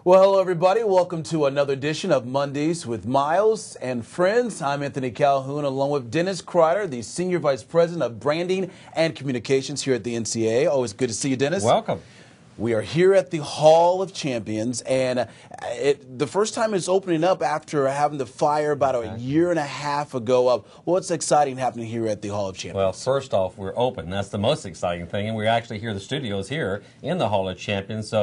Well, hello, everybody. Welcome to another edition of Mondays with Myles and Friends. I'm Anthony Calhoun, along with Dennis Cryder, the Senior Vice President of Branding and Communications here at the NCAA. Always good to see you, Dennis. Welcome. We are here at the Hall of Champions, and the first time it's opening up after having the fire about a year and a half ago. What's exciting happening here at the Hall of Champions? Well, first off, we're open. That's the most exciting thing, and we're actually here. The studio's here in the Hall of Champions.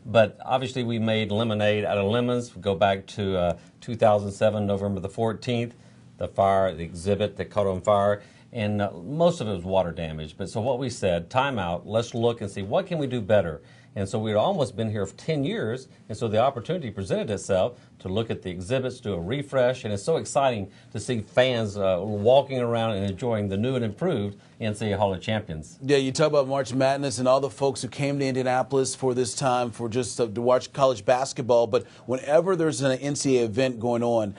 But obviously, we made lemonade out of lemons. We go back to 2007, November the 14th, the fire, the exhibit that caught on fire. And most of it was water damage. But so what we said, time out, let's look and see what can we do better. And so we'd almost been here for 10 years, and so the opportunity presented itself to look at the exhibits, do a refresh, and it's so exciting to see fans walking around and enjoying the new and improved NCAA Hall of Champions. Yeah, you talk about March Madness and all the folks who came to Indianapolis for this time for just to watch college basketball, but whenever there's an NCAA event going on,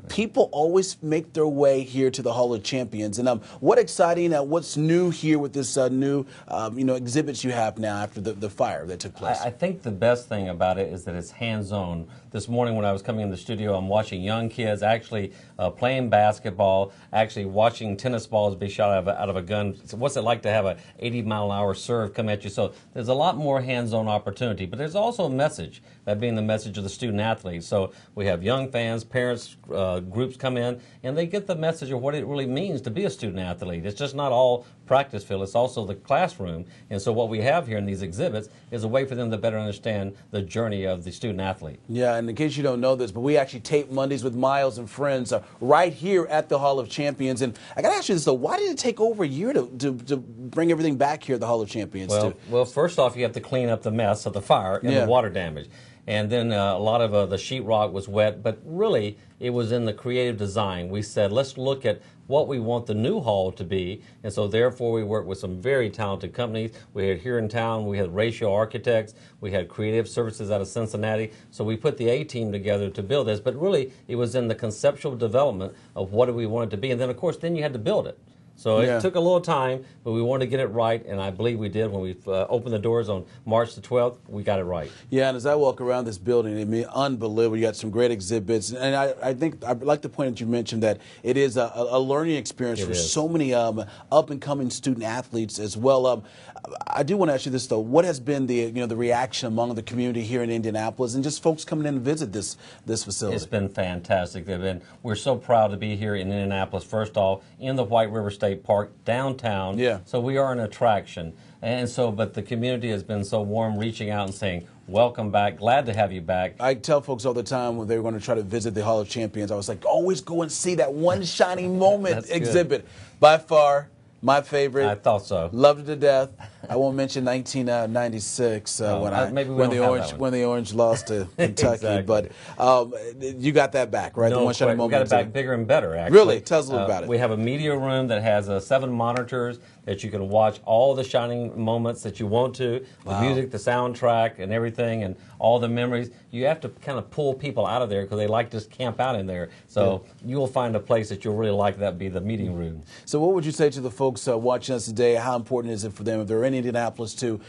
people always make their way here to the Hall of Champions. And what exciting, what's new here with this new exhibits you have now after the fire that took place? I think the best thing about it is that it's hands-on. This morning when I was coming in the studio, I'm watching young kids actually playing basketball, actually watching tennis balls be shot out of a gun. So what's it like to have a 80-mile-an-hour serve come at you? So there's a lot more hands-on opportunity, but there's also a message, that being the message of the student-athlete. So we have young fans, parents, groups come in, and they get the message of what it really means to be a student-athlete. It's just not all practice field, it's also the classroom. And so what we have here in these exhibits is a way for them to better understand the journey of the student-athlete. Yeah, and in case you don't know this, but we actually tape Mondays with Myles and Friends right here at the Hall of Champions. And I got to ask you this, though, why did it take over a year to bring everything back here at the Hall of Champions? Well, first off, you have to clean up the mess of the fire and the water damage. And then a lot of the sheetrock was wet, but really it was in the creative design. We said, let's look at what we want the new hall to be, and so therefore we worked with some very talented companies. We had here in town, we had Ratio Architects, we had Creative Services out of Cincinnati, so we put the A-team together to build this, but really it was in the conceptual development of what do we want it to be, and then of course then you had to build it. So it took a little time, but we wanted to get it right, and I believe we did when we opened the doors on March the 12th. We got it right. Yeah, and as I walk around this building, I mean, unbelievable. You got some great exhibits, and I think I'd like the point that you mentioned that it is a learning experience for so many up-and-coming student athletes as well. I do want to ask you this though: what has been the the reaction among the community here in Indianapolis, and just folks coming in to visit this facility? It's been fantastic. We're so proud to be here in Indianapolis. First off, in the White River State Park downtown. Yeah. So we are an attraction, and so but the community has been so warm, reaching out and saying, welcome back, glad to have you back. I tell folks all the time when they were going to try to visit the Hall of Champions, I was like, always go and see that one shining moment exhibit. By far my favorite. I thought so. Loved it to death. I won't mention 1996 when the Orange lost to Kentucky, but you got that back, right? No, the one shining moment. We got it back bigger and better, actually. Really? Tell us a little about it. We have a media room that has 7 monitors that you can watch all the shining moments that you want to, the music, the soundtrack, and everything, and all the memories. You have to kind of pull people out of there because they like to just camp out in there. So you will find a place that you'll really like. That be the meeting room. So what would you say to the folks watching us today? How important is it for them, if they're in Indianapolis, to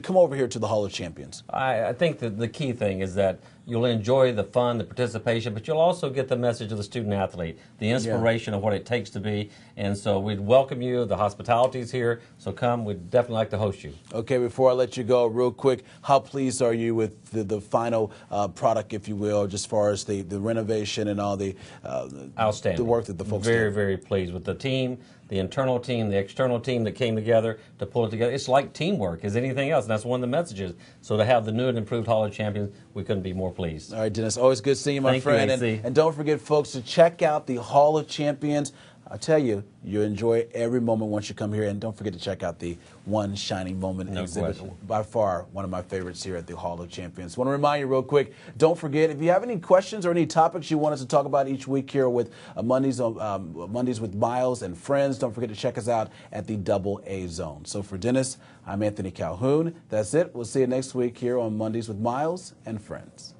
come over here to the Hall of Champions? I think that the key thing is that you'll enjoy the fun, the participation, but you'll also get the message of the student-athlete, the inspiration of what it takes to be. And so we'd welcome you. The hospitality is here, so come. We'd definitely like to host you. Okay, before I let you go, real quick, how pleased are you with the final product, if you will, just as far as the renovation and all the outstanding, the work that the folks did? Very, very pleased with the team, the internal team, the external team that came together to pull it together. It's like teamwork as anything else, and that's one of the messages. So to have the new and improved Hall of Champions, we couldn't be more pleased. All right, Dennis, always good seeing you, my friend. Thank you, and don't forget, folks, to check out the Hall of Champions. I tell you, you'll enjoy every moment once you come here. And don't forget to check out the One Shining Moment exhibit. Question. By far, one of my favorites here at the Hall of Champions. I want to remind you real quick, don't forget, if you have any questions or any topics you want us to talk about each week here with Mondays with Myles and Friends, don't forget to check us out at the AA Zone. So for Dennis, I'm Anthony Calhoun. That's it. We'll see you next week here on Mondays with Myles and Friends.